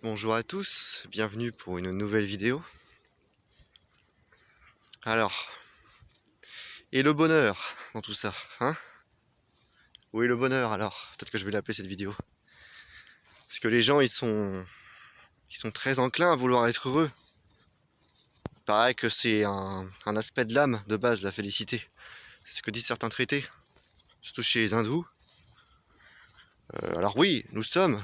Bonjour à tous, bienvenue pour une nouvelle vidéo. Alors, et le bonheur dans tout ça, hein? Où est le bonheur alors? Peut-être que je vais l'appeler cette vidéo. Parce que les gens, ils sont très enclins à vouloir être heureux. Il paraît que c'est un aspect de l'âme de base, la félicité. C'est ce que disent certains traités, surtout chez les hindous. Alors oui, nous sommes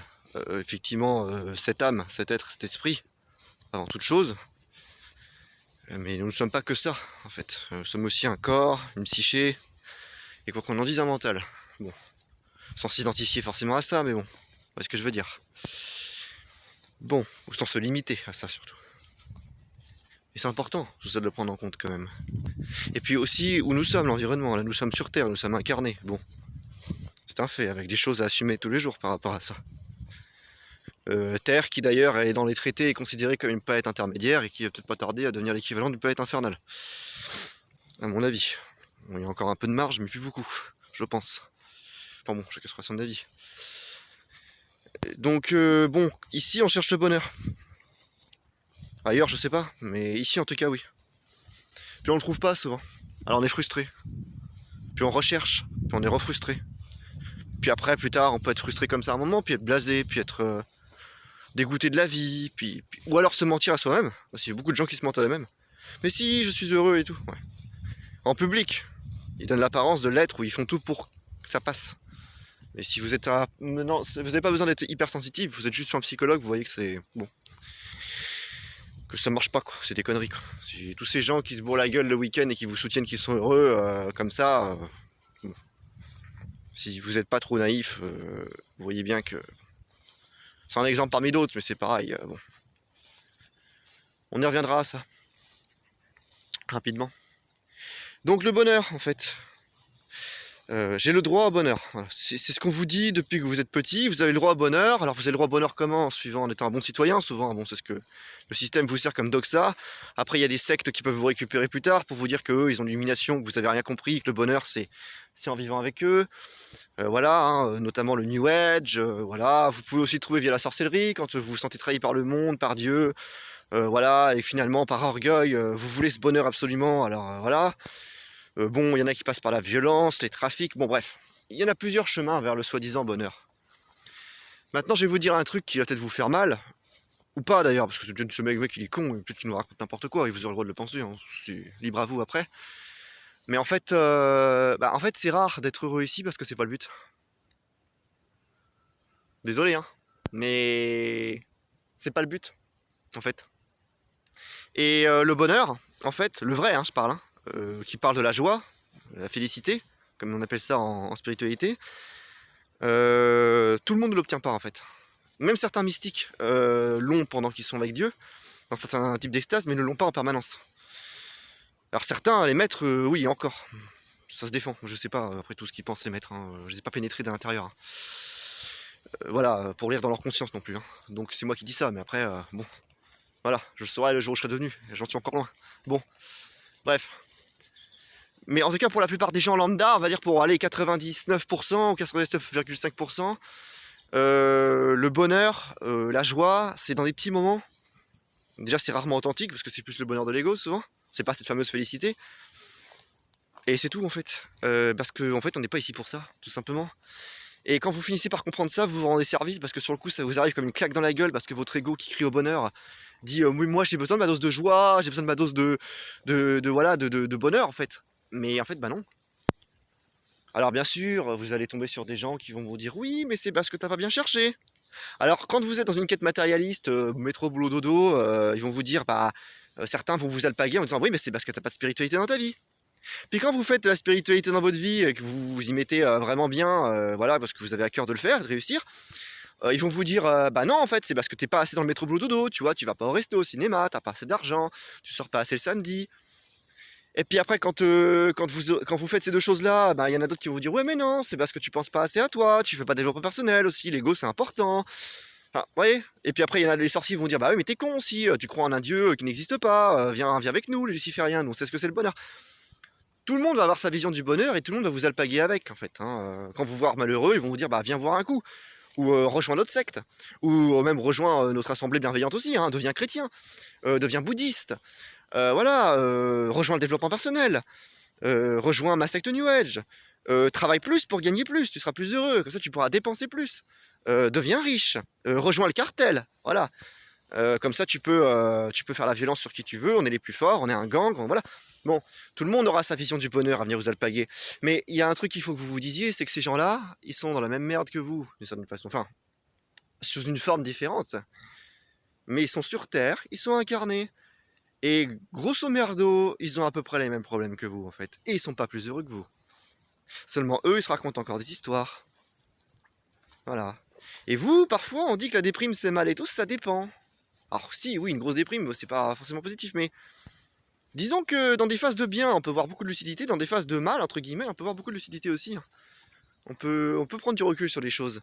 effectivement cette âme, cet être, cet esprit, avant toute chose. Mais nous ne sommes pas que ça, en fait. Nous sommes aussi un corps, une psyché, et quoi qu'on en dise, un mental. Bon, sans s'identifier forcément à ça, mais bon, vous voyez ce que je veux dire. Bon, ou sans se limiter à ça surtout. Et c'est important, tout ça de le prendre en compte quand même. Et puis aussi où nous sommes, l'environnement, là nous sommes sur Terre, nous sommes incarnés. Bon, c'est un fait, avec des choses à assumer tous les jours par rapport à ça. Terre qui d'ailleurs est dans les traités est considérée comme une planète intermédiaire et qui va peut-être pas tarder à devenir l'équivalent d'une planète infernale. À mon avis. Bon, il y a encore un peu de marge, mais plus beaucoup, je pense. Enfin bon, chacun se fera son avis. Donc bon, ici on cherche le bonheur. Ailleurs je sais pas, mais ici en tout cas oui. Puis on le trouve pas souvent. Alors on est frustré. Puis on recherche, puis on est refrustré. Puis après, plus tard, on peut être frustré comme ça à un moment, puis être blasé, puis être dégoûté de la vie, ou alors se mentir à soi-même. Parce qu'il y a beaucoup de gens qui se mentent à eux-mêmes. Mais si, je suis heureux et tout. Ouais. En public, ils donnent l'apparence de l'être où ils font tout pour que ça passe. Mais si vous êtes non, vous n'avez pas besoin d'être hypersensitif, vous êtes juste un psychologue, vous voyez que c'est bon. Que ça marche pas, quoi. C'est des conneries, quoi. Si tous ces gens qui se bourrent la gueule le week-end et qui vous soutiennent qu'ils sont heureux comme ça, bon. Si vous n'êtes pas trop naïf, vous voyez bien que c'est un exemple parmi d'autres, mais c'est pareil. Bon. On y reviendra à ça rapidement. Donc le bonheur, en fait. J'ai le droit au bonheur. Voilà. C'est ce qu'on vous dit depuis que vous êtes petit. Vous avez le droit au bonheur. Alors vous avez le droit au bonheur comment? En étant un bon citoyen, souvent. Bon, c'est ce que le système vous sert comme doxa. Après, il y a des sectes qui peuvent vous récupérer plus tard pour vous dire qu'eux, ils ont l'illumination, que vous avez rien compris, que le bonheur, c'est en vivant avec eux. Voilà, hein, notamment le New Age. Voilà, vous pouvez aussi le trouver via la sorcellerie quand vous vous sentez trahi par le monde, par Dieu. Voilà, et finalement, par orgueil, vous voulez ce bonheur absolument. Alors voilà. Bon, il y en a qui passent par la violence, les trafics, bon bref. Il y en a plusieurs chemins vers le soi-disant bonheur. Maintenant, je vais vous dire un truc qui va peut-être vous faire mal, ou pas d'ailleurs, parce que ce mec il est con, et peut-être qu'il nous raconte n'importe quoi, et vous aurez le droit de le penser, hein. C'est libre à vous après. Mais en fait, c'est rare d'être heureux ici parce que c'est pas le but. Désolé, hein, mais c'est pas le but, en fait. Et le bonheur, en fait, le vrai, hein, je parle, hein, qui parle de la joie, de la félicité, comme on appelle ça en spiritualité, tout le monde ne l'obtient pas en fait. Même certains mystiques l'ont pendant qu'ils sont avec Dieu, dans certains types d'extase, mais ne l'ont pas en permanence. Alors certains, les maîtres, oui, encore. Ça se défend. Je sais pas, après tout ce qu'ils pensent les maîtres, hein, je les ai pas pénétrés de l'intérieur. Hein. Voilà, pour lire dans leur conscience non plus. Hein. Donc c'est moi qui dis ça, mais après, bon. Voilà, je le saurai le jour où je serai devenu. J'en suis encore loin. Bon, bref. Mais en tout cas, pour la plupart des gens lambda, on va dire pour aller 99% ou 99,5%, le bonheur, la joie, c'est dans des petits moments. Déjà, c'est rarement authentique, parce que c'est plus le bonheur de l'ego, souvent. C'est pas cette fameuse félicité. Et c'est tout, en fait. Parce qu'en fait, on n'est pas ici pour ça, tout simplement. Et quand vous finissez par comprendre ça, vous vous rendez service, parce que sur le coup, ça vous arrive comme une claque dans la gueule, parce que votre ego qui crie au bonheur dit oui, moi, j'ai besoin de ma dose de joie, j'ai besoin de ma dose de bonheur, en fait. Mais en fait, bah non. Alors bien sûr, vous allez tomber sur des gens qui vont vous dire oui, mais c'est parce que t'as pas bien cherché. Alors quand vous êtes dans une quête matérialiste, métro, boulot, dodo, ils vont vous dire, certains vont vous alpaguer en disant oui, mais c'est parce que t'as pas de spiritualité dans ta vie. Puis quand vous faites de la spiritualité dans votre vie et que vous vous y mettez vraiment bien, voilà, parce que vous avez à cœur de le faire, de réussir, ils vont vous dire bah non en fait c'est parce que t'es pas assez dans le métro boulot dodo, tu vois, tu vas pas au resto, au cinéma, t'as pas assez d'argent, tu sors pas assez le samedi. Et puis après, quand vous faites ces deux choses-là, il y en a d'autres qui vont vous dire ouais mais non, c'est parce que tu penses pas assez à toi, tu fais pas de développement personnel aussi, l'ego c'est important. Enfin, vous voyez. Et puis après, il y en a les sorciers qui vont dire bah oui mais t'es con aussi, tu crois en un dieu qui n'existe pas, viens avec nous, les lucifériens, nous on sait ce que c'est le bonheur. Tout le monde va avoir sa vision du bonheur et tout le monde va vous alpaguer avec en fait. Hein. Quand vous voir malheureux, ils vont vous dire bah viens voir un coup. ou rejoins notre secte, ou même rejoins notre assemblée bienveillante aussi, hein, deviens chrétien, deviens bouddhiste, voilà, rejoins le développement personnel, rejoins ma secte New Age, travaille plus pour gagner plus, tu seras plus heureux, comme ça tu pourras dépenser plus, deviens riche, rejoins le cartel, voilà. Comme ça, tu peux faire la violence sur qui tu veux, on est les plus forts, on est un gang, voilà. Bon, tout le monde aura sa vision du bonheur à venir vous alpaguer. Mais il y a un truc qu'il faut que vous vous disiez, c'est que ces gens-là, ils sont dans la même merde que vous, d'une certaine façon. Enfin, sous une forme différente. Mais ils sont sur Terre, ils sont incarnés. Et grosso merdo, ils ont à peu près les mêmes problèmes que vous, en fait. Et ils sont pas plus heureux que vous. Seulement eux, ils se racontent encore des histoires. Voilà. Et vous, parfois, on dit que la déprime c'est mal et tout, ça dépend. Alors si, oui, une grosse déprime, c'est pas forcément positif, mais disons que dans des phases de bien, on peut voir beaucoup de lucidité, dans des phases de mal, entre guillemets, on peut voir beaucoup de lucidité aussi. On peut prendre du recul sur les choses.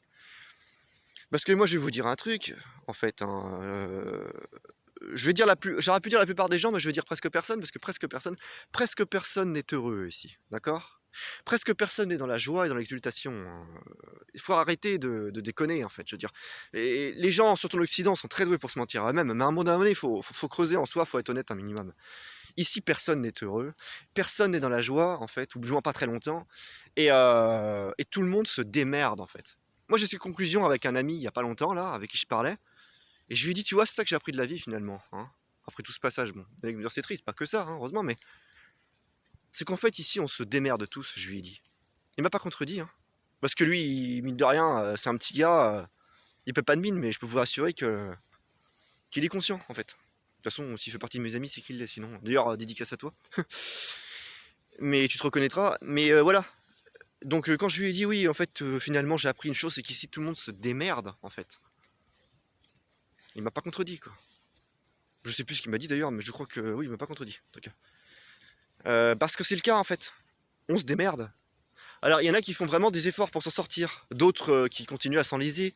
Parce que moi, je vais vous dire un truc, en fait. Hein, je vais dire j'aurais pu dire la plupart des gens, mais je vais dire presque personne, parce que presque personne n'est heureux ici, d'accord? Presque personne n'est dans la joie et dans l'exultation. Hein. Il faut arrêter de déconner, en fait, je veux dire. Et les gens, surtout en Occident, sont très doués pour se mentir à eux-mêmes, mais à un moment donné, il faut creuser en soi, il faut être honnête un minimum. Ici, personne n'est heureux, personne n'est dans la joie, en fait, ou du moins pas très longtemps, et tout le monde se démerde, en fait. Moi, j'ai eu conclusion avec un ami il y a pas longtemps, là, avec qui je parlais, et je lui ai dit, tu vois, c'est ça que j'ai appris de la vie, finalement, hein, après tout ce passage. Bon, il allait me dire, c'est triste, pas que ça, hein, heureusement, mais c'est qu'en fait, ici, on se démerde tous, je lui ai dit. Il m'a pas contredit, hein, parce que lui, mine de rien, c'est un petit gars, il peut pas de mine, mais je peux vous rassurer qu'il est conscient, en fait. De toute façon, s'il fait partie de mes amis, c'est qu'il l'est, sinon. D'ailleurs, dédicace à toi. Mais tu te reconnaîtras. Mais voilà. Donc quand je lui ai dit oui, en fait, finalement j'ai appris une chose, c'est qu'ici tout le monde se démerde, en fait. Il m'a pas contredit, quoi. Je sais plus ce qu'il m'a dit d'ailleurs, mais je crois que oui, il m'a pas contredit, en tout cas. Parce que c'est le cas, en fait. On se démerde. Alors il y en a qui font vraiment des efforts pour s'en sortir, d'autres qui continuent à s'enliser.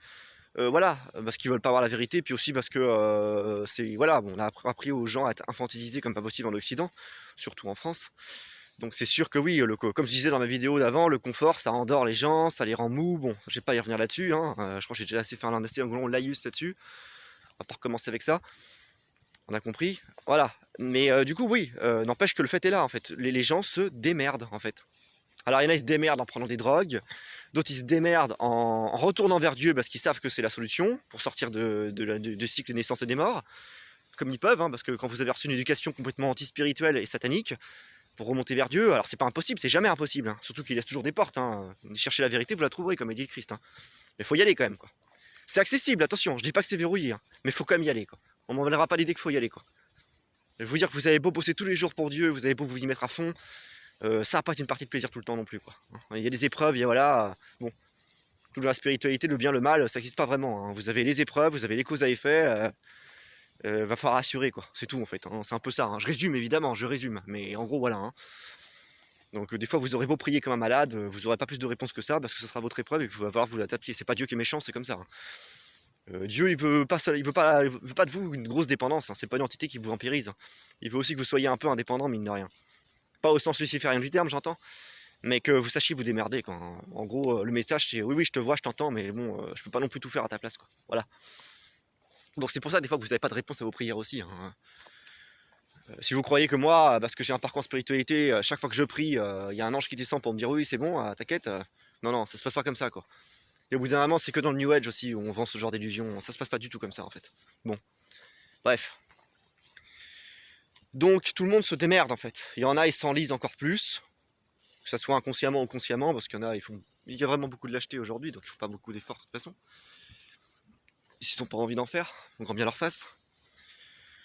Voilà, parce qu'ils veulent pas voir la vérité, puis aussi parce que c'est voilà, bon, on a appris aux gens à être infantilisés comme pas possible en Occident, surtout en France. Donc c'est sûr que oui, comme je disais dans ma vidéo d'avant, le confort, ça endort les gens, ça les rend mous. Bon, je vais pas y revenir là-dessus, hein. Je crois que j'ai déjà assez fait un long laïus là-dessus. On va pas recommencer avec ça. On a compris. Voilà. Mais du coup, oui, n'empêche que le fait est là, en fait. Les gens se démerdent, en fait. Alors il y en a, ils se démerdent en prenant des drogues. D'autres, ils se démerdent en retournant vers Dieu parce qu'ils savent que c'est la solution pour sortir de cycle de naissance et des morts. Comme ils peuvent, hein, parce que quand vous avez reçu une éducation complètement anti-spirituelle et satanique, pour remonter vers Dieu, alors c'est pas impossible, c'est jamais impossible, hein. Surtout qu'il laisse toujours des portes, hein. Cherchez la vérité, vous la trouverez, comme a dit le Christ, hein. Mais faut y aller quand même, quoi. C'est accessible, attention, je dis pas que c'est verrouillé, hein, mais faut quand même y aller, quoi. On m'enlèvera pas l'idée qu'il faut y aller, quoi. Je vais vous dire que vous avez beau bosser tous les jours pour Dieu, vous avez beau vous y mettre à fond, ça va pas être une partie de plaisir tout le temps non plus, quoi. Il y a des épreuves, il y a voilà, bon, toute la spiritualité, le bien, le mal, ça n'existe pas vraiment, hein. Vous avez les épreuves, vous avez les causes à effet, va falloir assurer, quoi. C'est tout en fait, hein. C'est un peu ça, hein. Je résume évidemment, je résume, mais en gros voilà, hein. Donc des fois vous aurez beau prier comme un malade, vous aurez pas plus de réponses que ça parce que ce sera votre épreuve et qu'il va falloir que vous la tapiez. C'est pas Dieu qui est méchant, c'est comme ça, hein. Dieu il veut pas de vous une grosse dépendance, hein. C'est pas une entité qui vous vampirise, hein. Il veut aussi que vous soyez un peu indépendant mine de rien. Pas au sens luciférien du terme, j'entends, mais que vous sachiez vous démerder, quoi. En gros, le message c'est oui je te vois, je t'entends, mais bon, je peux pas non plus tout faire à ta place, quoi. Voilà. Donc c'est pour ça des fois que vous n'avez pas de réponse à vos prières aussi, hein. Si vous croyez que moi, parce que j'ai un parcours en spiritualité, chaque fois que je prie, il y a un ange qui descend pour me dire oui, c'est bon, t'inquiète. Non, non, ça se passe pas comme ça, quoi. Et au bout d'un moment, c'est que dans le New Age aussi où on vend ce genre d'illusions. Ça se passe pas du tout comme ça, en fait. Bon, bref. Donc tout le monde se démerde, en fait. Il y en a, ils s'enlisent encore plus, que ça soit inconsciemment ou consciemment, parce qu'il y en a, il y a vraiment beaucoup de lâcheté aujourd'hui, donc ils font pas beaucoup d'efforts de toute façon. S'ils n'ont pas envie d'en faire, on grand bien leur face.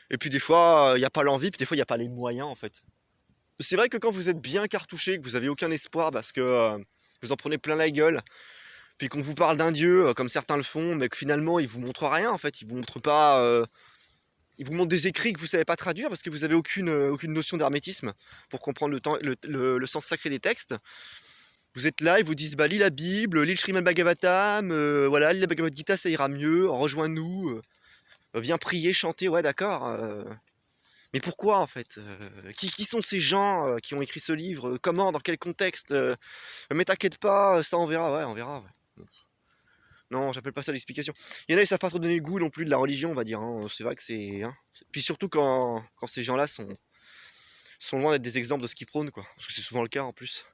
Et puis des fois, il n'y a pas l'envie, puis des fois, il n'y a pas les moyens, en fait. C'est vrai que quand vous êtes bien cartouché, que vous avez aucun espoir parce que vous en prenez plein la gueule, puis qu'on vous parle d'un dieu comme certains le font, mais que finalement il vous montre rien en fait, il vous montre pas, il vous montre des écrits que vous savez pas traduire parce que vous avez aucune notion d'hermétisme pour comprendre le sens sacré des textes. Vous êtes là, ils vous disent bah lis la Bible, lis le Srimad Bhagavatam, voilà, lis la Bhagavad Gita, ça ira mieux, rejoins-nous, viens prier, chanter, ouais d'accord. Mais pourquoi en fait qui sont ces gens qui ont écrit ce livre comment, dans quel contexte mais t'inquiète pas, ça on verra, ouais, on verra. Ouais. Non, j'appelle pas ça l'explication. Il y en a, ils savent pas trop donner le goût non plus de la religion, on va dire. Hein. C'est vrai que c'est. Hein. Puis surtout quand ces gens-là sont loin d'être des exemples de ce qu'ils prônent, quoi. Parce que c'est souvent le cas en plus.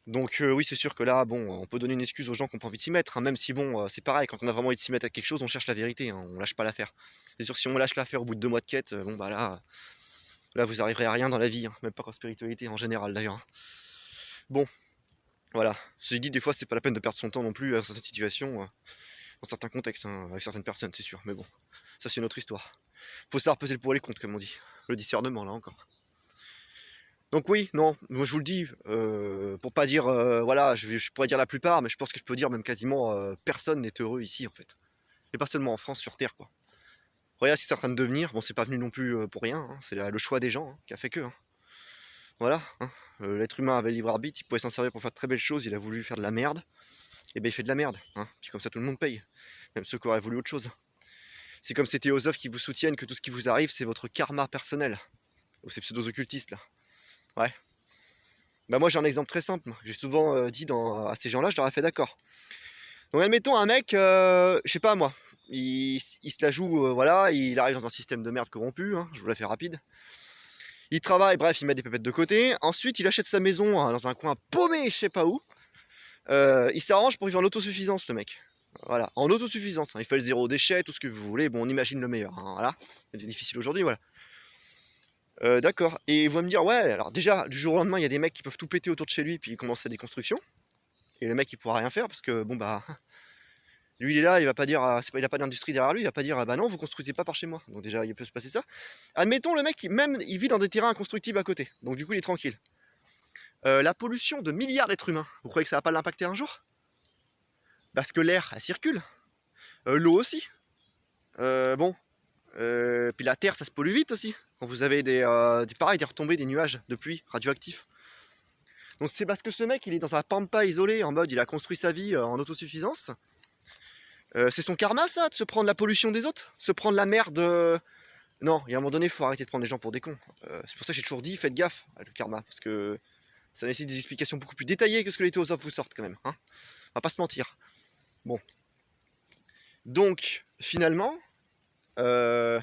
Donc oui, c'est sûr que là, bon, on peut donner une excuse aux gens qui n'ont pas envie de s'y mettre. Hein, même si, bon, c'est pareil, quand on a vraiment envie de s'y mettre à quelque chose, on cherche la vérité. Hein, on lâche pas l'affaire. C'est sûr, si on lâche l'affaire au bout de 2 mois de quête, bon, bah là, vous arriverez à rien dans la vie. Hein, même pas qu'en spiritualité en général d'ailleurs. Hein. Bon, voilà. J'ai dit, des fois, c'est pas la peine de perdre son temps non plus dans certaines situations. Dans certains contextes, hein, avec certaines personnes, c'est sûr. Mais bon, ça c'est une autre histoire. Faut savoir peser le pour et les contre, comme on dit. Le discernement, là encore. Donc oui, non, moi je vous le dis, pour pas dire, voilà, je pourrais dire la plupart, mais je pense que je peux dire même quasiment personne n'est heureux ici en fait. Et pas seulement en France, sur Terre quoi. Regarde ce qui c'est en train de devenir, bon c'est pas venu non plus pour rien, hein, c'est le choix des gens hein, qui a fait que. Hein. Voilà, hein. L'être humain avait le libre arbitre, il pouvait s'en servir pour faire de très belles choses, il a voulu faire de la merde, et ben il fait de la merde, hein. Puis comme ça tout le monde paye, même ceux qui auraient voulu autre chose. C'est comme ces théosophes qui vous soutiennent que tout ce qui vous arrive c'est votre karma personnel, ou ces pseudo-occultistes là. Ouais. Bah moi j'ai un exemple très simple, j'ai souvent dit à ces gens-là, je leur ai fait d'accord. Donc admettons un mec, je sais pas moi, il se la joue, voilà, il arrive dans un système de merde corrompu, hein, je vous la fais rapide. Il travaille, bref, il met des pépettes de côté. Ensuite, il achète sa maison hein, dans un coin paumé, je sais pas où. Il s'arrange pour vivre en autosuffisance, le mec. Voilà, en autosuffisance. Hein. Il fait le zéro déchet, tout ce que vous voulez. Bon, on imagine le meilleur. Hein, voilà, c'est difficile aujourd'hui, voilà. D'accord. Et vous allez me dire, ouais, alors déjà, du jour au lendemain, il y a des mecs qui peuvent tout péter autour de chez lui, puis il commence sa déconstruction. Et le mec, il pourra rien faire parce que, bon, bah, lui, il est là, il va pas dire, il a pas d'industrie derrière lui, il va pas dire, bah non, vous construisez pas par chez moi. Donc déjà, il peut se passer ça. Admettons, le mec, même, il vit dans des terrains inconstructibles à côté. Donc du coup, il est tranquille. La pollution de milliards d'êtres humains, vous croyez que ça va pas l'impacter un jour? Parce que l'air, elle circule. L'eau aussi. Bon. Puis la terre, ça se pollue vite aussi. Quand vous avez des retombées, des nuages de pluie radioactifs. Donc c'est parce que ce mec, il est dans sa pampa isolée, en mode il a construit sa vie en autosuffisance. C'est son karma ça, de se prendre la pollution des autres, se prendre la merde. Non, il y a un moment donné, il faut arrêter de prendre les gens pour des cons. C'est pour ça que j'ai toujours dit, faites gaffe avec le karma, parce que ça nécessite des explications beaucoup plus détaillées que ce que les théosophes vous sortent quand même. Hein, on va pas se mentir. Bon. Donc, finalement, il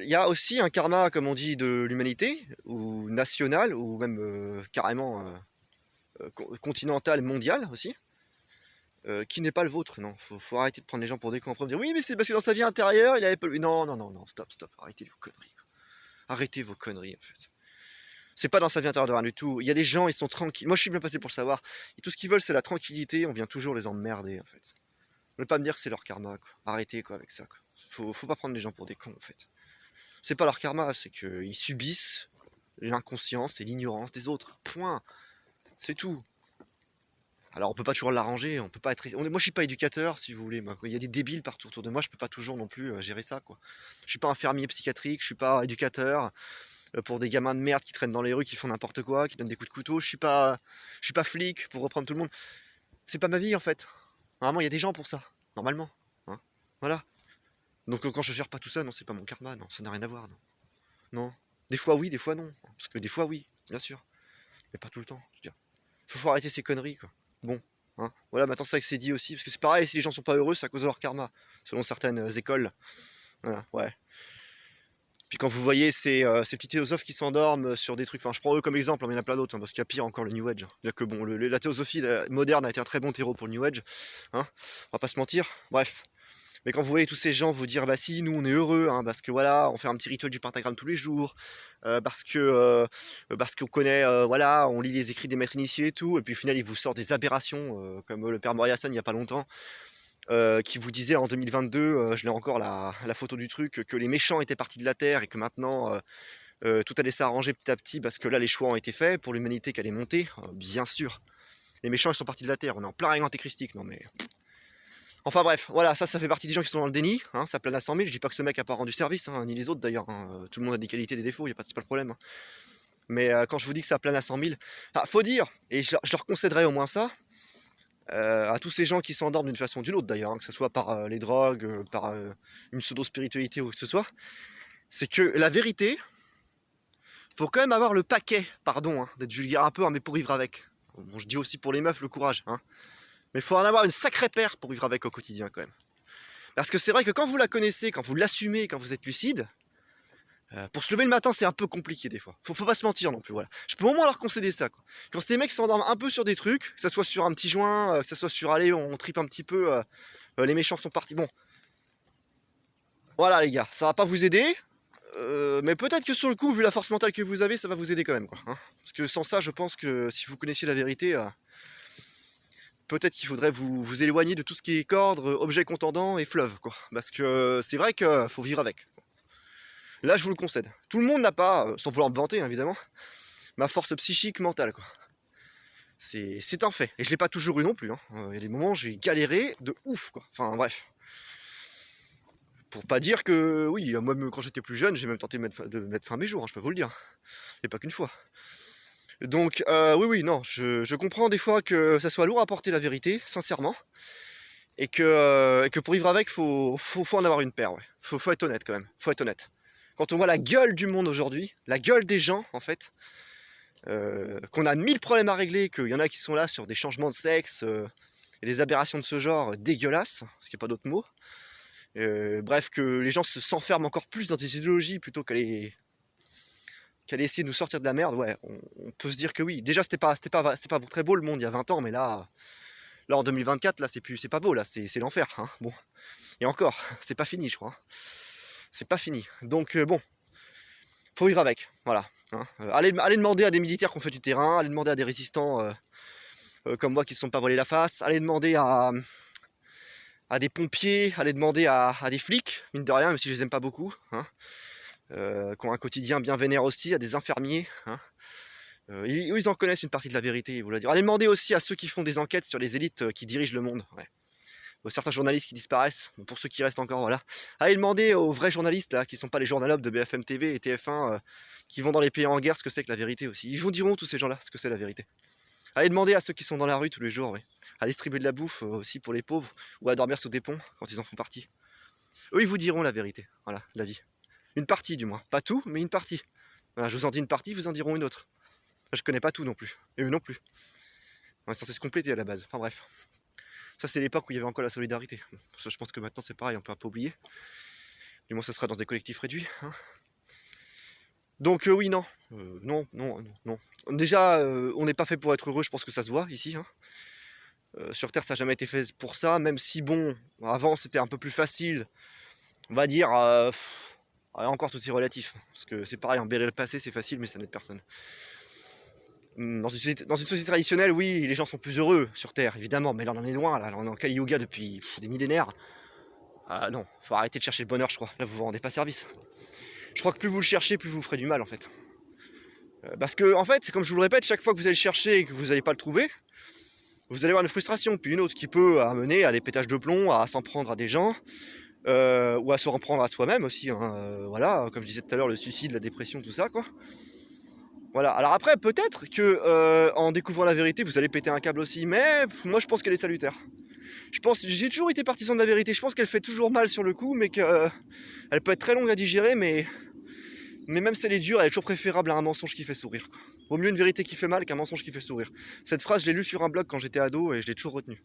y a aussi un karma, comme on dit, de l'humanité, ou national, ou même carrément continental, mondial aussi, qui n'est pas le vôtre. Non, faut arrêter de prendre les gens pour des cons. Après, dire oui, mais c'est parce que dans sa vie intérieure, il avait pas. Non, non, non, non, stop, stop, arrêtez vos conneries. Quoi. Arrêtez vos conneries, en fait. C'est pas dans sa vie intérieure de rien du tout. Il y a des gens, ils sont tranquilles. Moi, je suis bien passé pour le savoir. Et tout ce qu'ils veulent, c'est la tranquillité. On vient toujours les emmerder, en fait. Ne pas me dire que c'est leur karma, quoi. Arrêtez, quoi, avec ça, quoi. Faut pas prendre les gens pour des cons, en fait. C'est pas leur karma, c'est qu'ils subissent l'inconscience et l'ignorance des autres. Point. C'est tout. Alors on peut pas toujours l'arranger, on peut pas être. Moi je suis pas éducateur si vous voulez. Moi. Il y a des débiles partout autour de moi, je peux pas toujours non plus gérer ça quoi. Je suis pas infirmier psychiatrique, je suis pas éducateur pour des gamins de merde qui traînent dans les rues, qui font n'importe quoi, qui donnent des coups de couteau. Je suis pas flic pour reprendre tout le monde. C'est pas ma vie en fait. Normalement il y a des gens pour ça, normalement. Hein. Voilà. Donc quand je gère pas tout ça, non c'est pas mon karma, non, ça n'a rien à voir, non. Non. Des fois oui, des fois non. Parce que des fois oui, bien sûr. Mais pas tout le temps. Je veux dire. Faut arrêter ces conneries quoi. Bon. Hein. Voilà, maintenant ça que c'est dit aussi. Parce que c'est pareil, si les gens sont pas heureux, c'est à cause de leur karma. Selon certaines écoles. Voilà, ouais. Puis quand vous voyez ces petits théosophes qui s'endorment sur des trucs, enfin je prends eux comme exemple, mais il y en a plein d'autres, hein, parce qu'il y a pire encore le New Age. C'est-à-dire que bon, la théosophie moderne a été un très bon terreau pour le New Age. Hein. On va pas se mentir. Bref. Mais quand vous voyez tous ces gens vous dire bah si nous on est heureux hein, parce que voilà on fait un petit rituel du pentagramme tous les jours parce qu'on connaît voilà on lit les écrits des maîtres initiés et tout et puis au final il vous sort des aberrations comme le père Moriason il y a pas longtemps qui vous disait en 2022 je l'ai encore la photo du truc que les méchants étaient partis de la terre et que maintenant tout allait s'arranger petit à petit parce que là les choix ont été faits pour l'humanité qui allait monter bien sûr les méchants ils sont partis de la terre on est en plein règne antéchristique non mais enfin bref, voilà, ça fait partie des gens qui sont dans le déni, hein, ça plane à 100 000, je dis pas que ce mec a pas rendu service, hein, ni les autres d'ailleurs, hein, tout le monde a des qualités, des défauts, c'est pas le problème. Hein. Mais quand je vous dis que ça plane à 100 000, faut dire, et je leur concéderai au moins ça, à tous ces gens qui s'endorment d'une façon ou d'une autre d'ailleurs, hein, que ce soit par les drogues, par une pseudo-spiritualité ou que ce soit, c'est que la vérité, faut quand même avoir le paquet, pardon, hein, d'être vulgaire un peu, hein, mais pour vivre avec. Bon, je dis aussi pour les meufs le courage, hein. Mais il faut en avoir une sacrée paire pour vivre avec au quotidien quand même. Parce que c'est vrai que quand vous la connaissez, quand vous l'assumez, quand vous êtes lucide, pour se lever le matin, c'est un peu compliqué des fois. Faut pas se mentir non plus, voilà. Je peux au moins leur concéder ça, quoi. Quand c'est des mecs qui s'endorment un peu sur des trucs, que ça soit sur un petit joint, que ça soit sur allez, on tripe un petit peu, les méchants sont partis. Bon, voilà les gars, ça va pas vous aider, mais peut-être que sur le coup, vu la force mentale que vous avez, ça va vous aider quand même, quoi. Hein. Parce que sans ça, je pense que si vous connaissiez la vérité, peut-être qu'il faudrait vous éloigner de tout ce qui est corde, objet contendant et fleuve, quoi. Parce que c'est vrai qu'il faut vivre avec. Là, je vous le concède. Tout le monde n'a pas, sans vouloir me vanter, hein, évidemment, ma force psychique mentale, quoi. C'est un fait. Et je l'ai pas toujours eu non plus. Hein. Il y a des moments où j'ai galéré de ouf, quoi. Enfin, bref. Pour pas dire que, oui, moi, quand j'étais plus jeune, j'ai même tenté de mettre fin à mes jours, hein, je peux vous le dire. Et pas qu'une fois. Donc, oui, non, je comprends des fois que ça soit lourd à porter la vérité, sincèrement. Et que pour vivre avec, faut en avoir une paire, ouais. Faut être honnête quand même. Faut être honnête. Quand on voit la gueule du monde aujourd'hui, la gueule des gens, en fait, qu'on a 1000 problèmes à régler, qu'il y en a qui sont là sur des changements de sexe et des aberrations de ce genre dégueulasses, parce qu'il n'y a pas d'autre mot. Bref, que les gens s'enferment encore plus dans des idéologies plutôt qu'aller essayer de nous sortir de la merde, ouais, on peut se dire que oui. Déjà, c'était pas très beau le monde il y a 20 ans, mais là en 2024, là, c'est pas beau, là, c'est l'enfer. Hein. Bon. Et encore, c'est pas fini, je crois. C'est pas fini. Donc, bon, faut vivre avec, voilà. Hein. Allez demander à des militaires qui ont fait du terrain, allez demander à des résistants comme moi qui ne se sont pas volés la face, allez demander à des pompiers, allez demander à des flics, mine de rien, même si je les aime pas beaucoup, hein, qui ont un quotidien bien vénère aussi, à des infirmiers. Hein. Ils en connaissent une partie de la vérité, vous le dire. Allez demander aussi à ceux qui font des enquêtes sur les élites qui dirigent le monde. Ouais. Certains journalistes qui disparaissent, pour ceux qui restent encore, voilà. Allez demander aux vrais journalistes là, qui sont pas les journalopes de BFM TV et TF1 qui vont dans les pays en guerre ce que c'est que la vérité aussi. Ils vous diront tous ces gens-là ce que c'est la vérité. Allez demander à ceux qui sont dans la rue tous les jours, oui. À distribuer de la bouffe aussi pour les pauvres ou à dormir sous des ponts quand ils en font partie. Eux ils vous diront la vérité, voilà, la vie. Une partie du moins, pas tout, mais une partie. Voilà, je vous en dis une partie, vous en diront une autre. Je connais pas tout non plus, et eux non plus. On est censé se compléter à la base, enfin bref. Ça c'est l'époque où il y avait encore la solidarité. Ça, je pense que maintenant c'est pareil, on peut pas oublier. Du moins ça sera dans des collectifs réduits. Hein. Donc oui, non. Non. Déjà, on n'est pas fait pour être heureux, je pense que ça se voit ici. Hein. Sur Terre, ça n'a jamais été fait pour ça, même si bon, avant c'était un peu plus facile. On va dire, encore tout est relatif. Parce que c'est pareil, en le passé c'est facile, mais ça n'aide personne. Dans une société traditionnelle, oui, les gens sont plus heureux sur Terre, évidemment, mais là on en est loin, là on est en Kali Yuga depuis des millénaires. Ah non, faut arrêter de chercher le bonheur, je crois. Là vous vous rendez pas service. Je crois que plus vous le cherchez, plus vous ferez du mal en fait. Parce que en fait, comme je vous le répète, chaque fois que vous allez le chercher et que vous n'allez pas le trouver, vous allez avoir une frustration, puis une autre qui peut amener à des pétages de plomb, à s'en prendre à des gens, ou à se reprendre à soi-même aussi. Hein, voilà, comme je disais tout à l'heure, le suicide, la dépression, tout ça, quoi. Voilà. Alors après, peut-être que en découvrant la vérité, vous allez péter un câble aussi, mais moi je pense qu'elle est salutaire. J'ai toujours été partisan de la vérité. Je pense qu'elle fait toujours mal sur le coup, mais qu'elle peut être très longue à digérer, mais même si elle est dure, elle est toujours préférable à un mensonge qui fait sourire. Quoi. Vaut mieux une vérité qui fait mal qu'un mensonge qui fait sourire. Cette phrase, je l'ai lue sur un blog quand j'étais ado et je l'ai toujours retenue.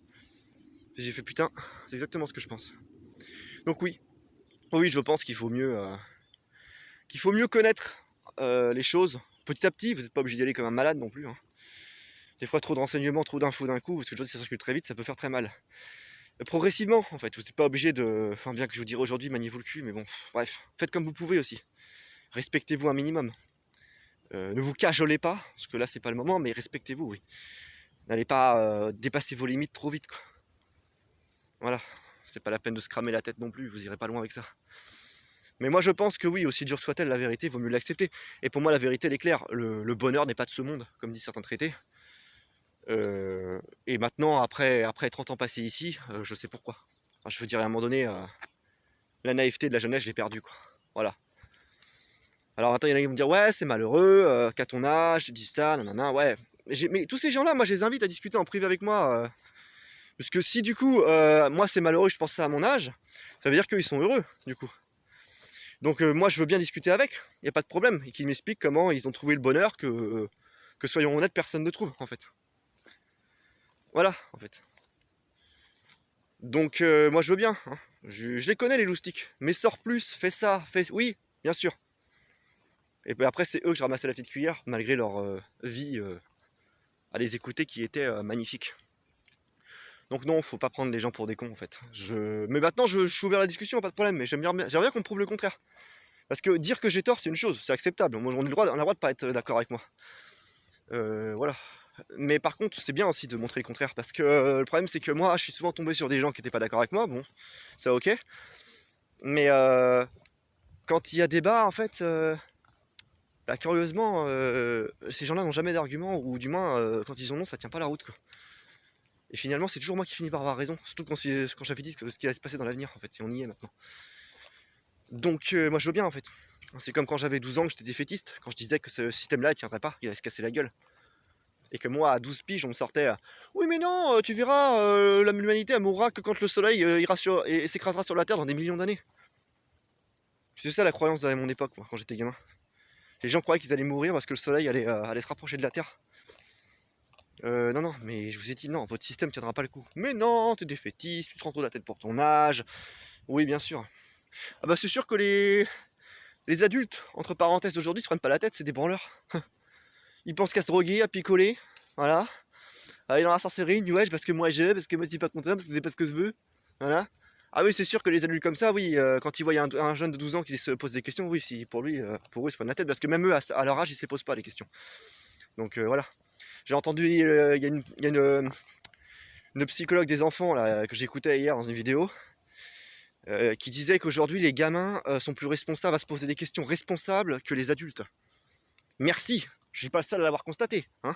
J'ai fait putain, c'est exactement ce que je pense. Donc oui, je pense qu'il faut mieux connaître les choses petit à petit. Vous n'êtes pas obligé d'y aller comme un malade non plus. Hein. Des fois, trop de renseignements, trop d'infos d'un coup, parce que je dis ça circule très vite, ça peut faire très mal. Progressivement, en fait, vous n'êtes pas obligé de. Enfin, bien que je vous dirais aujourd'hui, maniez-vous le cul, mais bon, bref, faites comme vous pouvez aussi. Respectez-vous un minimum. Ne vous cajolez pas, parce que là c'est pas le moment, mais respectez-vous, oui. N'allez pas dépasser vos limites trop vite, quoi. Voilà, c'est pas la peine de se cramer la tête non plus, vous irez pas loin avec ça. Mais moi je pense que oui, aussi dure soit-elle, la vérité, vaut mieux l'accepter. Et pour moi la vérité elle est claire, le bonheur n'est pas de ce monde, comme disent certains traités. Et maintenant, après 30 ans passés ici, je sais pourquoi. Enfin, je veux dire, à un moment donné, la naïveté de la jeunesse, je l'ai perdue, quoi. Voilà. Alors maintenant, il y en a qui vont me dire, ouais, c'est malheureux, qu'à ton âge, tu dis ça, nanana, ouais. Mais tous ces gens-là, moi, je les invite à discuter en privé avec moi. Parce que si, du coup, moi, c'est malheureux, je pense ça à mon âge, ça veut dire qu'ils sont heureux, du coup. Donc, moi, je veux bien discuter avec, il n'y a pas de problème. Et qu'ils m'expliquent comment ils ont trouvé le bonheur que soyons honnêtes, personne ne trouve, en fait. Voilà, en fait. Donc moi je veux bien, hein. Je les connais les loustiques, mais sors plus, fais ça, fais... Oui, bien sûr. Et puis après c'est eux que je ramassais la petite cuillère, malgré leur vie à les écouter qui était magnifique. Donc non, faut pas prendre les gens pour des cons en fait. Mais maintenant je suis ouvert à la discussion, pas de problème, mais j'aimerais bien qu'on me prouve le contraire. Parce que dire que j'ai tort c'est une chose, c'est acceptable, moi on a le droit de pas être d'accord avec moi. Voilà. Mais par contre, c'est bien aussi de montrer le contraire, parce que le problème c'est que moi, je suis souvent tombé sur des gens qui n'étaient pas d'accord avec moi, bon, ça ok. Mais quand il y a débat, en fait, bah, curieusement, ces gens-là n'ont jamais d'argument, ou du moins, quand ils en ont, ça tient pas la route, quoi. Et finalement, c'est toujours moi qui finis par avoir raison, surtout quand j'avais dit ce qui allait se passer dans l'avenir, en fait, et on y est maintenant. Donc moi je veux bien, en fait. C'est comme quand j'avais 12 ans que j'étais défaitiste, quand je disais que ce système-là il tiendrait pas, il allait se casser la gueule. Et que moi, à 12 piges, on me sortait oui, mais non, tu verras, l'humanité elle mourra que quand le soleil ira et s'écrasera sur la Terre dans des millions d'années. C'est ça la croyance de mon époque, moi, quand j'étais gamin. Les gens croyaient qu'ils allaient mourir parce que le soleil allait se rapprocher de la Terre. Non, mais je vous ai dit non, votre système tiendra pas le coup. Mais non, t'es défaitiste, tu te rends trop la tête pour ton âge. Oui, bien sûr. Ah bah c'est sûr que les adultes, entre parenthèses d'aujourd'hui, se prennent pas la tête, c'est des branleurs. Ils pensent qu'à se droguer, à picoler, voilà. Aller dans la sorcellerie, parce que moi je, parce que moi je suis pas content, parce que c'est pas ce que je veux. Voilà. Ah oui, c'est sûr que les adultes comme ça, oui, quand ils voient un jeune de 12 ans qui se pose des questions, oui, si, pour eux, ils se prennent la tête, parce que même eux, à leur âge, ils se posent pas les questions. Donc voilà. J'ai entendu, il y a une psychologue des enfants là, que j'écoutais hier dans une vidéo, qui disait qu'aujourd'hui, les gamins sont plus responsables à se poser des questions responsables que les adultes. Merci, je suis pas le seul à l'avoir constaté, hein.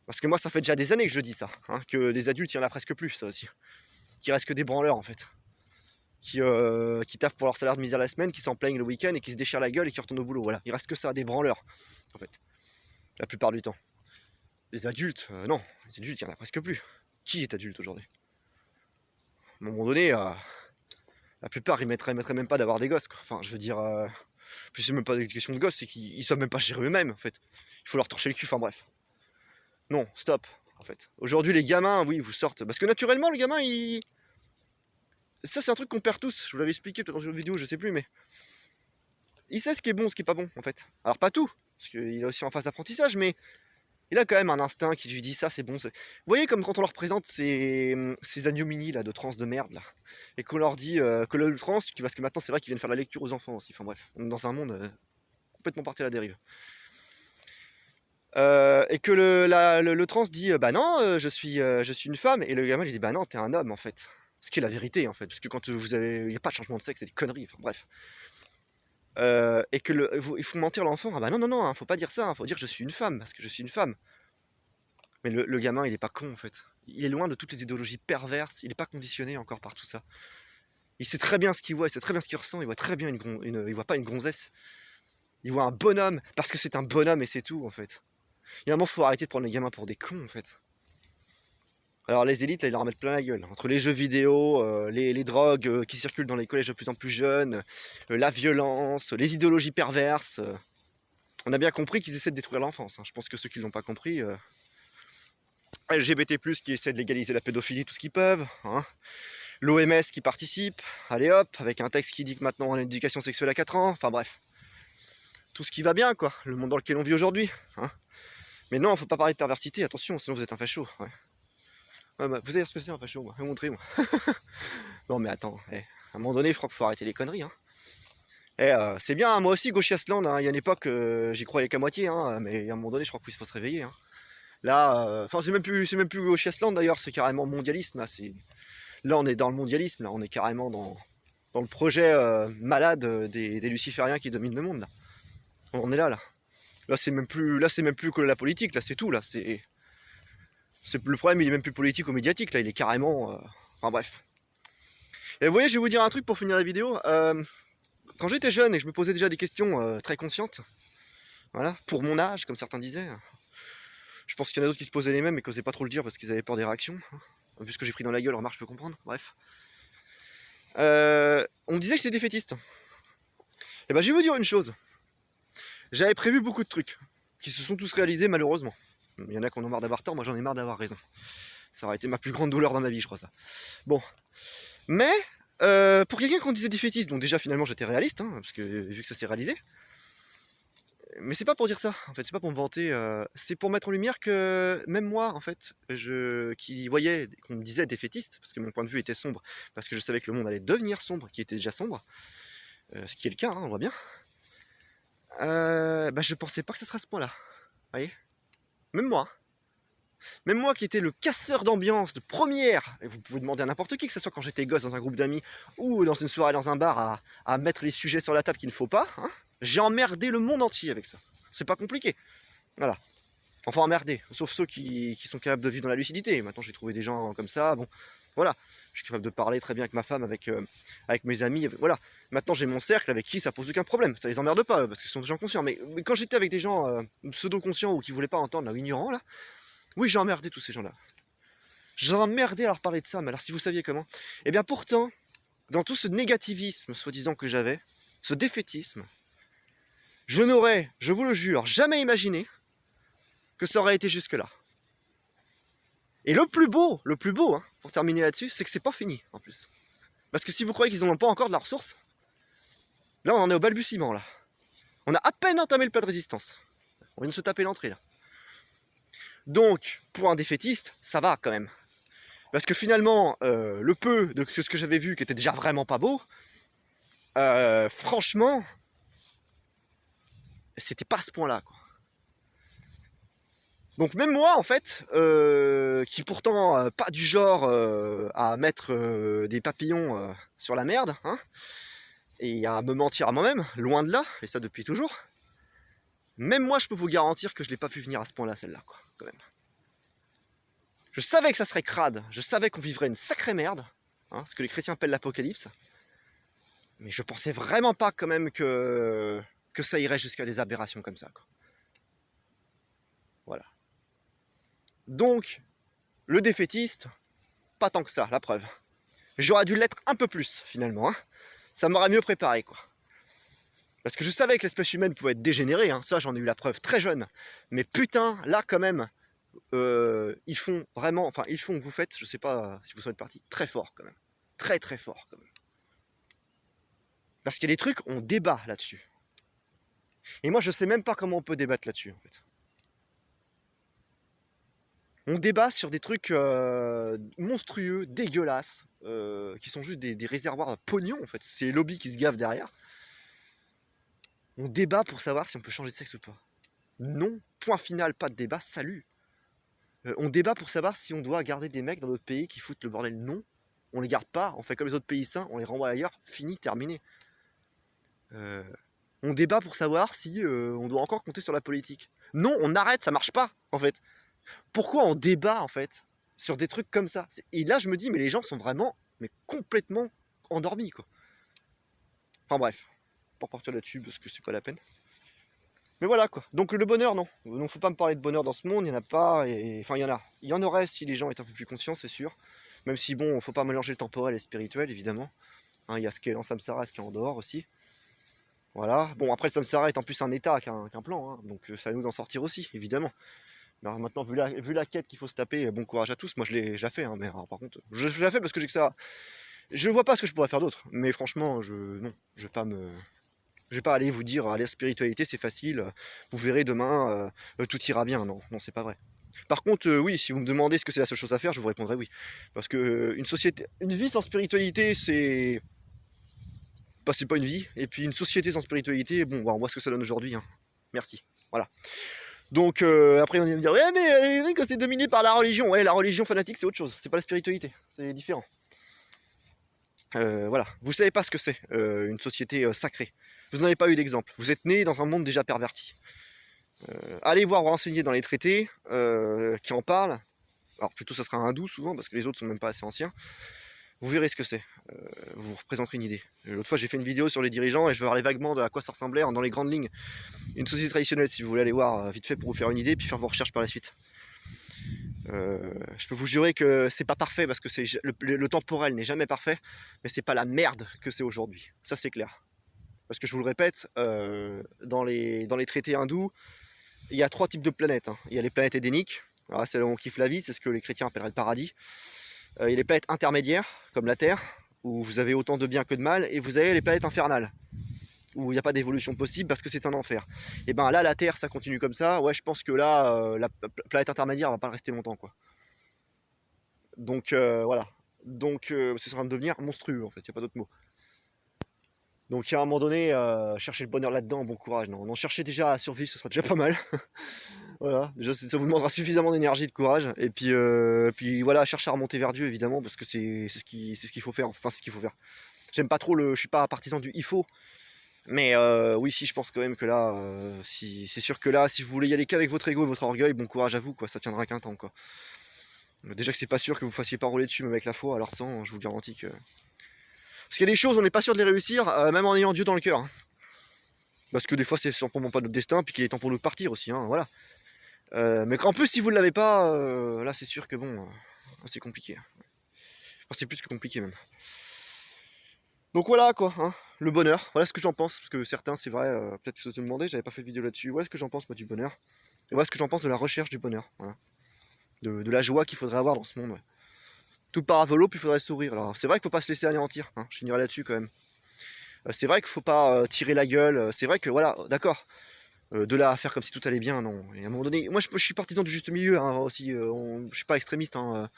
Parce que moi, ça fait déjà des années que je dis ça, hein, que les adultes, il y en a presque plus, ça aussi. Qui restent que des branleurs, en fait. Qui taffent pour leur salaire de misère la semaine, qui s'en plaignent le week-end et qui se déchirent la gueule et qui retournent au boulot. Voilà, il reste que ça, des branleurs, en fait. La plupart du temps. Les adultes, non, les adultes, il y en a presque plus. Qui est adulte aujourd'hui? À un moment donné, la plupart, ils mettraient même pas d'avoir des gosses, quoi. Enfin, je veux dire, puis c'est même pas une question de gosses, c'est qu'ils savent même pas gérer eux-mêmes, en fait. Il faut leur torcher le cul, enfin bref. Non, stop, en fait. Aujourd'hui, les gamins, oui, vous sortent. Parce que naturellement, le gamin, il... Ça, c'est un truc qu'on perd tous. Je vous l'avais expliqué peut-être dans une vidéo, je sais plus, mais... Il sait ce qui est bon, ce qui est pas bon, en fait. Alors, pas tout, parce qu'il est aussi en phase d'apprentissage, mais... Il a quand même un instinct qui lui dit ça, c'est bon. Vous voyez, comme quand on leur présente ces agnominies, là, de trans de merde, là. Et qu'on leur dit que le trans, parce que maintenant, c'est vrai qu'ils viennent faire la lecture aux enfants aussi. Enfin bref, on est dans un monde complètement parti à la dérive. Et que le trans dit bah non, je suis une femme, et le gamin lui dit bah non, t'es un homme en fait. Ce qui est la vérité en fait, parce que quand vous avez, il n'y a pas de changement de sexe, c'est des conneries, enfin bref. Et que il faut mentir l'enfant, ah bah non, hein, faut pas dire ça, hein, faut dire je suis une femme, parce que je suis une femme. Mais le gamin il est pas con en fait, il est loin de toutes les idéologies perverses, il est pas conditionné encore par tout ça. Il sait très bien ce qu'il voit, il sait très bien ce qu'il ressent, il voit très bien il voit pas une gonzesse, il voit un bonhomme, parce que c'est un bonhomme et c'est tout en fait. Il y a un moment, faut arrêter de prendre les gamins pour des cons, en fait. Alors, les élites, là, ils leur mettent plein la gueule. Entre les jeux vidéo, les drogues qui circulent dans les collèges de plus en plus jeunes, la violence, les idéologies perverses. On a bien compris qu'ils essaient de détruire l'enfance, hein. Je pense que ceux qui ne l'ont pas compris... LGBT+, qui essaient de légaliser la pédophilie tout ce qu'ils peuvent, hein. L'OMS qui participe, allez hop, avec un texte qui dit que maintenant on a une éducation sexuelle à 4 ans, enfin bref. Tout ce qui va bien, quoi, le monde dans lequel on vit aujourd'hui, hein. Mais non, faut pas parler de perversité, attention, sinon vous êtes un facho. Ouais. Ah bah, vous allez dire ce que c'est un facho, moi. Montrez-moi. Non mais attends, à un moment donné, je crois qu'il faut arrêter les conneries. Hein. C'est bien, hein, moi aussi, Gauchiasland, hein, il y a une époque, j'y croyais qu'à moitié, hein, mais à un moment donné, je crois qu'il faut se réveiller. Hein. Là, enfin, c'est même plus Gauchiasland d'ailleurs, c'est carrément mondialisme. Là, on est dans le mondialisme, là, on est carrément dans le projet malade des lucifériens qui dominent le monde. Là. On est là. Là, c'est même plus que la politique, là, c'est tout, là, le problème, il est même plus politique ou médiatique, là, il est carrément... Enfin bref. Et vous voyez, je vais vous dire un truc pour finir la vidéo. Quand j'étais jeune et que je me posais déjà des questions très conscientes, voilà, pour mon âge, comme certains disaient, je pense qu'il y en a d'autres qui se posaient les mêmes et qui n'osaient pas trop le dire parce qu'ils avaient peur des réactions. Vu ce que j'ai pris dans la gueule, remarque, je peux comprendre, bref. On me disait que j'étais défaitiste. Et ben, je vais vous dire une chose. J'avais prévu beaucoup de trucs qui se sont tous réalisés malheureusement. Il y en a qui en ont marre d'avoir tort, moi j'en ai marre d'avoir raison. Ça aurait été ma plus grande douleur dans ma vie, je crois ça. Bon, mais pour quelqu'un qu'on disait défaitiste, donc déjà finalement j'étais réaliste, hein, parce que vu que ça s'est réalisé, mais c'est pas pour dire ça, en fait, c'est pas pour me vanter, c'est pour mettre en lumière que même moi, en fait, qui voyais, qu'on me disait défaitiste, parce que mon point de vue était sombre, parce que je savais que le monde allait devenir sombre, qui était déjà sombre, ce qui est le cas, hein, on voit bien, bah, je pensais pas que ça serait à ce point-là, vous voyez. Même moi qui étais le casseur d'ambiance de première, et vous pouvez demander à n'importe qui, que ce soit quand j'étais gosse dans un groupe d'amis ou dans une soirée dans un bar à mettre les sujets sur la table qu'il ne faut pas, hein, j'ai emmerdé le monde entier avec ça. C'est pas compliqué. Voilà. Enfin emmerdé, sauf ceux qui sont capables de vivre dans la lucidité. Maintenant j'ai trouvé des gens comme ça, bon, voilà. Je suis capable de parler très bien avec ma femme, avec mes amis, voilà. Maintenant j'ai mon cercle avec qui ça pose aucun problème, ça les emmerde pas, parce qu'ils sont des gens conscients. Mais quand j'étais avec des gens pseudo-conscients ou qui voulaient pas entendre, là, ou ignorants, là, oui j'ai emmerdé tous ces gens-là. J'ai emmerdé à leur parler de ça, mais alors si vous saviez comment. Eh bien pourtant, dans tout ce négativisme, soi-disant que j'avais, ce défaitisme, je n'aurais, je vous le jure, jamais imaginé que ça aurait été jusque-là. Et le plus beau, hein, pour terminer là-dessus, c'est que c'est pas fini, en plus. Parce que si vous croyez qu'ils n'en ont pas encore de la ressource, là on en est au balbutiement, là. On a à peine entamé le plat de résistance. On vient de se taper l'entrée, là. Donc, pour un défaitiste, ça va quand même. Parce que finalement, le peu de ce que j'avais vu, qui était déjà vraiment pas beau, franchement, c'était pas à ce point-là, quoi. Donc même moi, en fait, qui pourtant pas du genre à mettre des papillons sur la merde, hein, et à me mentir à moi-même, loin de là, et ça depuis toujours, même moi je peux vous garantir que je l'ai pas pu venir à ce point-là, celle-là, quoi, quand même. Je savais que ça serait crade, je savais qu'on vivrait une sacrée merde, hein, ce que les chrétiens appellent l'apocalypse, mais je pensais vraiment pas quand même que ça irait jusqu'à des aberrations comme ça, quoi. Voilà. Donc, le défaitiste, pas tant que ça, la preuve. J'aurais dû l'être un peu plus, finalement, hein. Ça m'aurait mieux préparé, quoi. Parce que je savais que l'espèce humaine pouvait être dégénérée, hein. Ça j'en ai eu la preuve très jeune. Mais putain, là quand même, ils font vraiment, enfin ils font, vous faites, je sais pas si vous serez parti, très fort quand même. Très très fort quand même. Parce qu'il y a des trucs, on débat là-dessus. Et moi je sais même pas comment on peut débattre là-dessus en fait. On débat sur des trucs monstrueux, dégueulasses, qui sont juste des réservoirs à pognon en fait. C'est les lobbies qui se gavent derrière. On débat pour savoir si on peut changer de sexe ou pas. Non, point final, pas de débat, salut. On débat pour savoir si on doit garder des mecs dans notre pays qui foutent le bordel. Non, on les garde pas, on fait comme les autres pays sains, on les renvoie ailleurs, fini, terminé. On débat pour savoir si on doit encore compter sur la politique. Non, on arrête, ça marche pas, en fait. Pourquoi on débat, en fait, sur des trucs comme ça? Et là, je me dis, mais les gens sont vraiment, mais complètement endormis, quoi. Enfin bref, pour partir là-dessus, parce que c'est pas la peine. Mais voilà quoi. Donc le bonheur, non. Donc faut pas me parler de bonheur dans ce monde, il n'y en a pas. Enfin, il y en a. Il y en aurait si les gens étaient un peu plus conscients, c'est sûr. Même si bon, faut pas mélanger le temporel et le spirituel, évidemment. Hein, il y a ce qui est en samsara et ce qui est en dehors aussi. Voilà. Bon, après le samsara est en plus un état qu'un plan, hein. Donc c'est à nous d'en sortir aussi, évidemment. Alors maintenant, vu la quête qu'il faut se taper, bon courage à tous. Moi je l'ai déjà fait, hein, mais alors, par contre, je l'ai fait parce que j'ai que ça. Je vois pas ce que je pourrais faire d'autre. Mais franchement, non, je vais pas me. Je vais pas aller vous dire, la spiritualité c'est facile, vous verrez demain, tout ira bien. Non, non, c'est pas vrai. Par contre, oui, si vous me demandez ce que c'est la seule chose à faire, je vous répondrai oui. Parce que une vie sans spiritualité, c'est. Bah, c'est pas une vie. Et puis une société sans spiritualité, bon, bah, on voit ce que ça donne aujourd'hui, hein. Merci. Voilà. Donc après on va me dire, ouais mais quand c'est dominé par la religion, ouais la religion fanatique c'est autre chose, c'est pas la spiritualité, c'est différent. Voilà, vous savez pas ce que c'est une société sacrée. Vous n'en avez pas eu d'exemple. Vous êtes né dans un monde déjà perverti. Allez voir, vous renseigner dans les traités qui en parlent. Alors plutôt ça sera un hindou souvent parce que les autres sont même pas assez anciens. Vous verrez ce que c'est. Vous vous représenterez une idée. L'autre fois j'ai fait une vidéo sur les dirigeants et je vais parler vaguement de à quoi ça ressemblait dans les grandes lignes. Une société traditionnelle si vous voulez aller voir vite fait pour vous faire une idée puis faire vos recherches par la suite. Je peux vous jurer que c'est pas parfait parce que le temporel n'est jamais parfait, mais c'est pas la merde que c'est aujourd'hui. Ça c'est clair. Parce que je vous le répète, dans les traités hindous, il y a 3 types de planètes, hein. Il y a les planètes édéniques, alors, c'est là où on kiffe la vie, c'est ce que les chrétiens appelleraient le paradis. Il y a les planètes intermédiaires, comme la Terre, où vous avez autant de bien que de mal, et vous avez les planètes infernales, où il n'y a pas d'évolution possible parce que c'est un enfer. Et ben là, la Terre, ça continue comme ça. Ouais, je pense que là, la planète intermédiaire va pas rester longtemps, quoi. Donc voilà. Donc c'est en train de devenir monstrueux, en fait. Il n'y a pas d'autre mot. Donc à un moment donné, chercher le bonheur là-dedans, bon courage. Non, non, cherchez déjà à survivre, ce sera déjà pas mal. Voilà, déjà ça vous demandera suffisamment d'énergie et de courage. Et puis voilà, chercher à remonter vers Dieu évidemment, parce que c'est ce qu'il faut faire. Enfin, c'est ce qu'il faut faire. J'aime pas trop je suis pas partisan du il faut. Mais oui, si, je pense quand même que là, si, c'est sûr que là, si vous voulez y aller qu'avec votre ego et votre orgueil, bon courage à vous, quoi. Ça tiendra qu'un temps, quoi. Déjà que c'est pas sûr que vous fassiez pas rouler dessus, même avec la foi. Alors sans, je vous garantis que. Parce qu'il y a des choses, on n'est pas sûr de les réussir, même en ayant Dieu dans le cœur, hein. Parce que des fois, c'est simplement pas notre destin, puis qu'il est temps pour nous de partir aussi, hein, voilà. Mais qu'en plus, si vous ne l'avez pas, là, c'est sûr que bon, c'est compliqué. Enfin, c'est plus que compliqué même. Donc voilà quoi, hein, le bonheur, voilà ce que j'en pense, parce que certains, c'est vrai, peut-être que vous se demandez, j'avais pas fait de vidéo là-dessus, voilà ce que j'en pense moi du bonheur, et voilà ce que j'en pense de la recherche du bonheur, voilà. De la joie qu'il faudrait avoir dans ce monde. Ouais. Tout part à volo, puis il faudrait sourire. Alors c'est vrai qu'il faut pas se laisser anéantir, hein, je finirai là-dessus quand même. C'est vrai qu'il faut pas tirer la gueule, c'est vrai que voilà, d'accord, de là à faire comme si tout allait bien, non. Et à un moment donné, moi je suis partisan du juste milieu hein, aussi, je suis pas extrémiste, hein,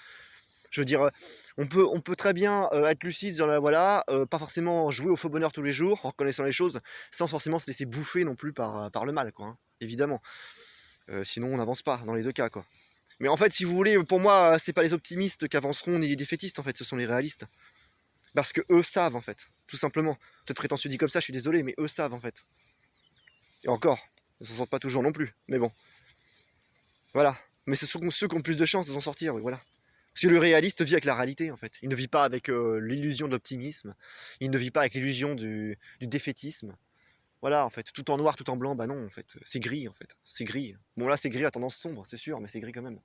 je veux dire, on peut très bien être lucide, dans voilà, pas forcément jouer au faux bonheur tous les jours, en reconnaissant les choses, sans forcément se laisser bouffer non plus par le mal, quoi, hein, évidemment. Sinon on n'avance pas dans les deux cas, quoi. Mais en fait, si vous voulez, pour moi, c'est pas les optimistes qui avanceront, ni les défaitistes, en fait, ce sont les réalistes. Parce que eux savent, en fait, tout simplement. Peut-être prétentieux dit comme ça, je suis désolé, mais eux savent, en fait. Et encore, ils s'en sortent pas toujours non plus, mais bon. Voilà. Mais ce sont ceux qui ont plus de chances de s'en sortir, oui, voilà. Parce que le réaliste vit avec la réalité, en fait. Il ne vit pas avec l'illusion de l'optimisme. Il ne vit pas avec l'illusion du défaitisme. Voilà, en fait. Tout en noir, tout en blanc, bah non, en fait. C'est gris, en fait. C'est gris. Bon, là, c'est gris à tendance sombre, c'est sûr, mais c'est gris quand même.